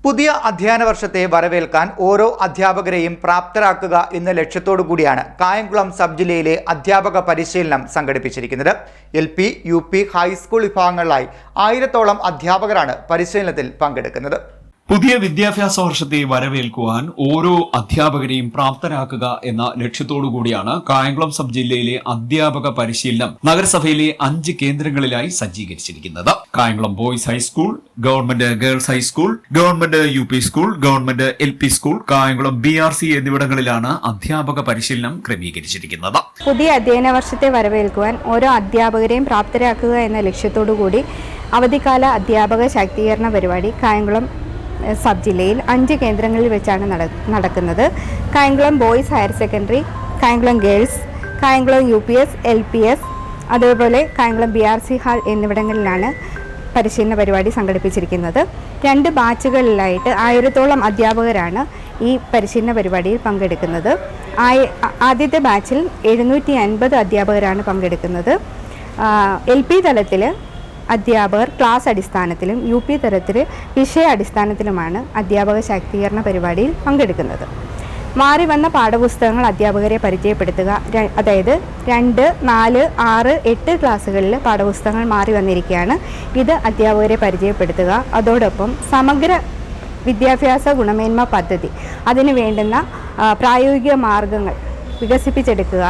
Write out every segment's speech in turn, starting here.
പുതിയ അധ്യയന വർഷത്തെ വരവേൽക്കാൻ ഓരോ അധ്യാപകരെയും പ്രാപ്തരാക്കുക എന്ന ലക്ഷ്യത്തോടു കൂടിയാണ് കായംകുളം സബ് ജില്ലയിലെ അധ്യാപക പരിശീലനം സംഘടിപ്പിച്ചിരിക്കുന്നത്. LP, UP, ഹൈസ്കൂൾ വിഭാഗങ്ങളിലായി 1000-ഓളം അധ്യാപകരാണ് പരിശീലനത്തിൽ പങ്കെടുക്കുന്നത്. പുതിയ വിദ്യാഭ്യാസ വർഷത്തെ വരവേൽക്കുവാൻ ഓരോ അധ്യാപകരെയും പ്രാപ്തരാക്കുക എന്ന ലക്ഷ്യത്തോടു കൂടിയാണ് കായംകുളം സബ് ജില്ലയിലെ അധ്യാപക പരിശീലനം നഗരസഭയിലെ 5 കേന്ദ്രങ്ങളിലായി സജ്ജീകരിച്ചിരിക്കുന്നത്. Kayamkulam boys high school, government girls high school, government UP school, government LP school, Kayamkulam BRC എന്നിവിടങ്ങളിലാണ് അധ്യാപക പരിശീലനം ക്രമീകരിച്ചിരിക്കുന്നത്. പുതിയ അധ്യയന വർഷത്തെ വരവേൽക്കുവാൻ ഓരോ അധ്യാപകരെയും പ്രാപ്തരാക്കുക എന്ന ലക്ഷ്യത്തോടു കൂടി അവധിക്കാല അധ്യാപക ശാക്തീകരണ പരിപാടി കായംകുളം സബ് ജില്ലയിൽ 5 കേന്ദ്രങ്ങളിൽ വെച്ചാണ് നടക്കുന്നത്. Kayamkulam boys higher secondary, Kayamkulam girls, Kayamkulam UPS, LPS, അതേപോലെ കായംകുളം BRC ഹാൾ എന്നിവിടങ്ങളിലാണ് പരിശീലന പരിപാടി സംഘടിപ്പിച്ചിരിക്കുന്നത്. 2 ബാച്ചുകളിലായിട്ട് 1000-ഓളം അധ്യാപകരാണ് ഈ പരിശീലന പരിപാടിയിൽ പങ്കെടുക്കുന്നത്. ആദ്യത്തെ ബാച്ചിൽ 750 അധ്യാപകരാണ് പങ്കെടുക്കുന്നത്. LP തലത്തിൽ അധ്യാപകർ ക്ലാസ് അടിസ്ഥാനത്തിലും UP തലത്തിൽ വിഷയ അടിസ്ഥാനത്തിലുമാണ് അധ്യാപക ശാക്തീകരണ പരിപാടിയിൽ പങ്കെടുക്കുന്നത്. മാറി വന്ന പാഠപുസ്തകങ്ങൾ അധ്യാപകരെ പരിചയപ്പെടുത്തുക. അതായത് 2, 4, 6, 8 ക്ലാസ്സുകളിൽ പാഠപുസ്തകങ്ങൾ മാറി വന്നിരിക്കുകയാണ്. ഇത് അധ്യാപകരെ പരിചയപ്പെടുത്തുക. അതോടൊപ്പം സമഗ്ര വിദ്യാഭ്യാസ ഗുണമേന്മ പദ്ധതി, അതിന് വേണ്ടുന്ന പ്രായോഗിക മാർഗങ്ങൾ വികസിപ്പിച്ചെടുക്കുക.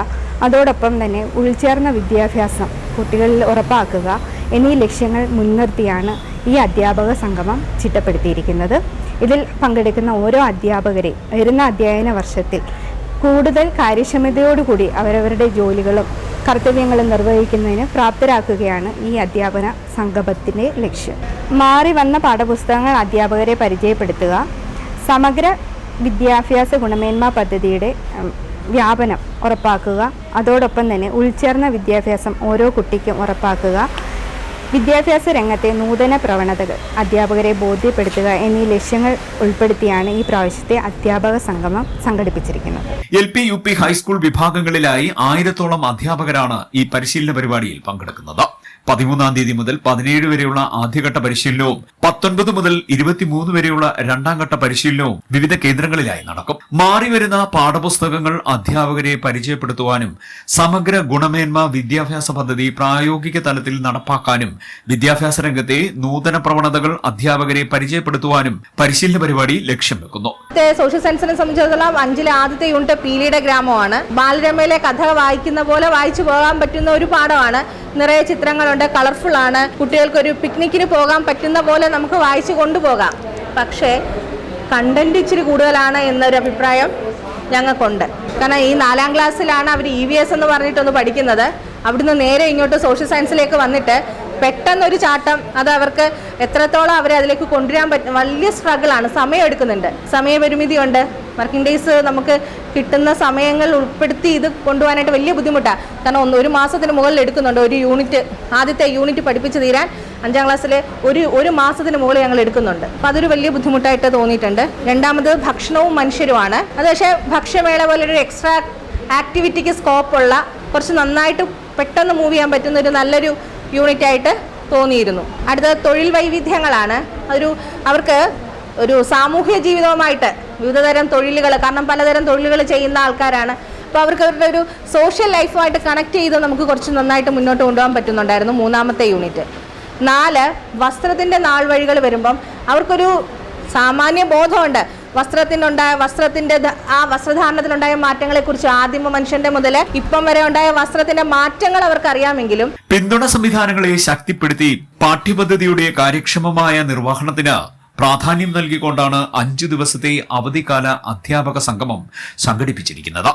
അതോടൊപ്പം തന്നെ ഉൾച്ചേർന്ന വിദ്യാഭ്യാസം കുട്ടികളിൽ ഉറപ്പാക്കുക എന്നീ ലക്ഷ്യങ്ങൾ മുൻനിർത്തിയാണ് ഈ അധ്യാപക സംഗമം ചിട്ടപ്പെടുത്തിയിരിക്കുന്നത്. ഇതിൽ പങ്കെടുക്കുന്ന ഓരോ അധ്യാപകരെയും വരുന്ന അധ്യയന വർഷത്തിൽ കൂടുതൽ കാര്യക്ഷമതയോടുകൂടി അവരവരുടെ ജോലികളും കർത്തവ്യങ്ങളും നിർവഹിക്കുന്നതിന് പ്രാപ്തരാക്കുകയാണ് ഈ അധ്യാപന സംഗമത്തിൻ്റെ ലക്ഷ്യം. മാറി വന്ന പാഠപുസ്തകങ്ങൾ അധ്യാപകരെ പരിചയപ്പെടുത്തുക, സമഗ്ര വിദ്യാഭ്യാസ ഗുണമേന്മ പദ്ധതിയുടെ വ്യാപനം ഉറപ്പാക്കുക, അതോടൊപ്പം തന്നെ ഉൾച്ചേർന്ന വിദ്യാഭ്യാസം ഓരോ കുട്ടിക്കും ഉറപ്പാക്കുക, വിദ്യാഭ്യാസ രംഗത്തെ നൂതന പ്രവണതകൾ അധ്യാപകരെ ബോധ്യപ്പെടുത്തുക എന്നീ ലക്ഷ്യങ്ങൾ ഉൾപ്പെടുത്തിയാണ് ഈ പ്രാവശ്യത്തെ അധ്യാപക സംഗമം സംഘടിപ്പിച്ചിരിക്കുന്നത്. LP, UP, ഹൈസ്കൂൾ വിഭാഗങ്ങളിലായി 1000-ഓളം അധ്യാപകരാണ് ഈ പരിശീലന പരിപാടിയിൽ പങ്കെടുക്കുന്നത്. 13-ാം തീയതി മുതൽ 17 വരെയുള്ള ആദ്യഘട്ട പരിശീലനവും 19 മുതൽ 23 വരെയുള്ള 2ാം ഘട്ട പരിശീലനവും വിവിധ കേന്ദ്രങ്ങളിലായി നടക്കും. മാറിവരുന്ന പാഠപുസ്തകങ്ങൾ അധ്യാപകരെ പരിചയപ്പെടുത്തുവാനും സമഗ്ര ഗുണമേന്മ വിദ്യാഭ്യാസ പദ്ധതി പ്രായോഗിക തലത്തിൽ നടപ്പാക്കാനും വിദ്യാഭ്യാസ രംഗത്തെ നൂതന പ്രവണതകൾ അധ്യാപകരെ പരിചയപ്പെടുത്തുവാനും പരിശീലന പരിപാടി ലക്ഷ്യം വെക്കുന്നു. സോഷ്യൽ സയൻസിനെ സംബന്ധിച്ചിടത്തോളം 5ലെ ആദ്യത്തെ യൂണിറ്റ് പീലിയുടെ ഗ്രാമമാണ്. ബാലരമയിലെ കഥ വായിക്കുന്ന പോലെ വായിച്ചു പോകാൻ പറ്റുന്ന ഒരു പാഠമാണ്. നിറയെ ചിത്രങ്ങളുണ്ട്, കളർഫുൾ ആണ്. കുട്ടികൾക്കൊരു പിക്നിക്കിന് പോകാൻ പറ്റുന്ന പോലെ നമുക്ക് വായിച്ചു കൊണ്ടുപോകാം. പക്ഷേ കണ്ടന്റ് ഇച്ചിരി കൂടുതലാണ് എന്നൊരു അഭിപ്രായം ഞങ്ങൾക്കുണ്ട്. കാരണം ഈ 4ാം ക്ലാസ്സിലാണ് അവർ EVS എന്ന് പറഞ്ഞിട്ടൊന്ന് പഠിക്കുന്നത്. അവിടുന്ന് നേരെ ഇങ്ങോട്ട് സോഷ്യൽ സയൻസിലേക്ക് വന്നിട്ട് പെട്ടെന്നൊരു ചാട്ടം, അത് അവർക്ക് എത്രത്തോളം അവരെ അതിലേക്ക് കൊണ്ടുവരാൻ പറ്റും വലിയ സ്ട്രഗിളാണ്. സമയം എടുക്കുന്നുണ്ട്, സമയപരിമിതിയുണ്ട്. വർക്കിംഗ് ഡേയ്സ് നമുക്ക് കിട്ടുന്ന സമയങ്ങൾ ഉൾപ്പെടുത്തി ഇത് കൊണ്ടുപോകാനായിട്ട് വലിയ ബുദ്ധിമുട്ടാണ്. കാരണം 1 മാസത്തിന് മുകളിൽ എടുക്കുന്നുണ്ട് ഒരു യൂണിറ്റ്. ആദ്യത്തെ യൂണിറ്റ് പഠിപ്പിച്ച് തീരാൻ 5ാം ക്ലാസ്സിലെ ഒരു മാസത്തിന് മുകളിൽ ഞങ്ങൾ എടുക്കുന്നുണ്ട്. അപ്പോൾ അതൊരു വലിയ ബുദ്ധിമുട്ടായിട്ട് തോന്നിയിട്ടുണ്ട്. രണ്ടാമത് ഭക്ഷണവും മനുഷ്യരുമാണ്. അത് പക്ഷേ ഭക്ഷ്യമേള പോലൊരു എക്സ്ട്രാ ആക്ടിവിറ്റിക്ക് സ്കോപ്പുള്ള കുറച്ച് നന്നായിട്ട് പെട്ടെന്ന് മൂവ് ചെയ്യാൻ പറ്റുന്ന ഒരു നല്ലൊരു യൂണിറ്റ് ആയിട്ട് തോന്നിയിരുന്നു. അടുത്തത് തൊഴിൽ വൈവിധ്യങ്ങളാണ്. അവർക്ക് ഒരു സാമൂഹ്യ ജീവിതവുമായിട്ട് വിവിധതരം തൊഴിലുകൾ, കാരണം പലതരം തൊഴിലുകൾ ചെയ്യുന്ന ആൾക്കാരാണ്. അപ്പോൾ അവർക്ക് അവരുടെ ഒരു സോഷ്യൽ ലൈഫുമായിട്ട് കണക്ട് ചെയ്ത് നമുക്ക് കുറച്ച് നന്നായിട്ട് മുന്നോട്ട് കൊണ്ടുപോകാൻ പറ്റുന്നുണ്ടായിരുന്നു 3ാമത്തെ യൂണിറ്റ്. 4 വസ്ത്രത്തിൻ്റെ നാൾ വഴികൾ വരുമ്പം അവർക്കൊരു സാമാന്യ ബോധമുണ്ട്. ആ വസ്ത്രധാരണത്തിലുണ്ടായ മാറ്റങ്ങളെക്കുറിച്ച് ആദിമ മനുഷ്യന്റെ മുതൽ ഇപ്പം വരെ ഉണ്ടായ വസ്ത്രത്തിന്റെ മാറ്റങ്ങൾ അവർക്ക് അറിയാമെങ്കിലും പിന്തുണ സംവിധാനങ്ങളെ ശക്തിപ്പെടുത്തി പാഠ്യപദ്ധതിയുടെ കാര്യക്ഷമമായ നിർവഹണത്തിന് പ്രാധാന്യം നൽകിക്കൊണ്ടാണ് 5 ദിവസത്തെ അവധിക്കാല അധ്യാപക സംഗമം സംഘടിപ്പിച്ചിരിക്കുന്നത്.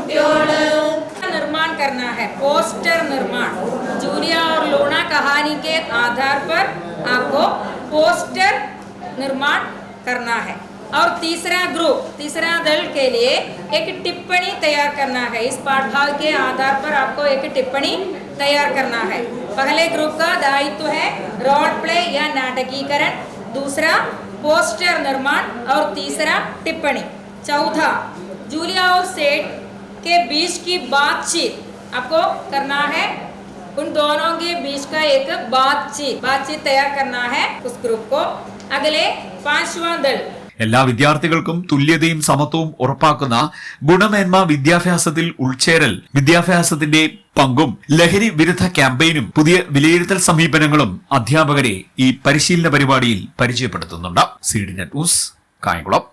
निर्माण करना है, पोस्टर निर्माण। जूलिया और लूना कहानी के आधार पर आपको पोस्टर निर्माण करना है। और तीसरा ग्रुप, तीसरा दल के लिए एक टिप्पणी तैयार करना है। इस पाठभाग के आधार पर आपको एक टिप्पणी तैयार करना है। पहले ग्रुप का दायित्व है रोल प्ले या नाटकीकरण, दूसरा पोस्टर निर्माण और तीसरा टिप्पणी। चौथा, जूलिया और सेठ के बीच की बातचीत आपको करना है। उन दोनों के बीच का एक बातचीत तैयार करना है उस ग्रुप को। अगले पांचवां दल, എല്ലാ വിദ്യാർത്ഥികൾക്കും തുല്യതയും സമത്വവും ഉറപ്പാക്കുന്ന ഗുണമേന്മ വിദ്യാഭ്യാസത്തിൽ ഉൾച്ചേരൽ, വിദ്യാഭ്യാസത്തിന്റെ പങ്കും ലഹരി വിരുദ്ധ ക്യാമ്പയിനും പുതിയ വിലയിരുത്തൽ സമീപനങ്ങളും അധ്യാപകരെ ഈ പരിശീലന പരിപാടിയിൽ പരിചയപ്പെടുത്തുന്നുണ്ട്. CDNet news, Kayamkulam.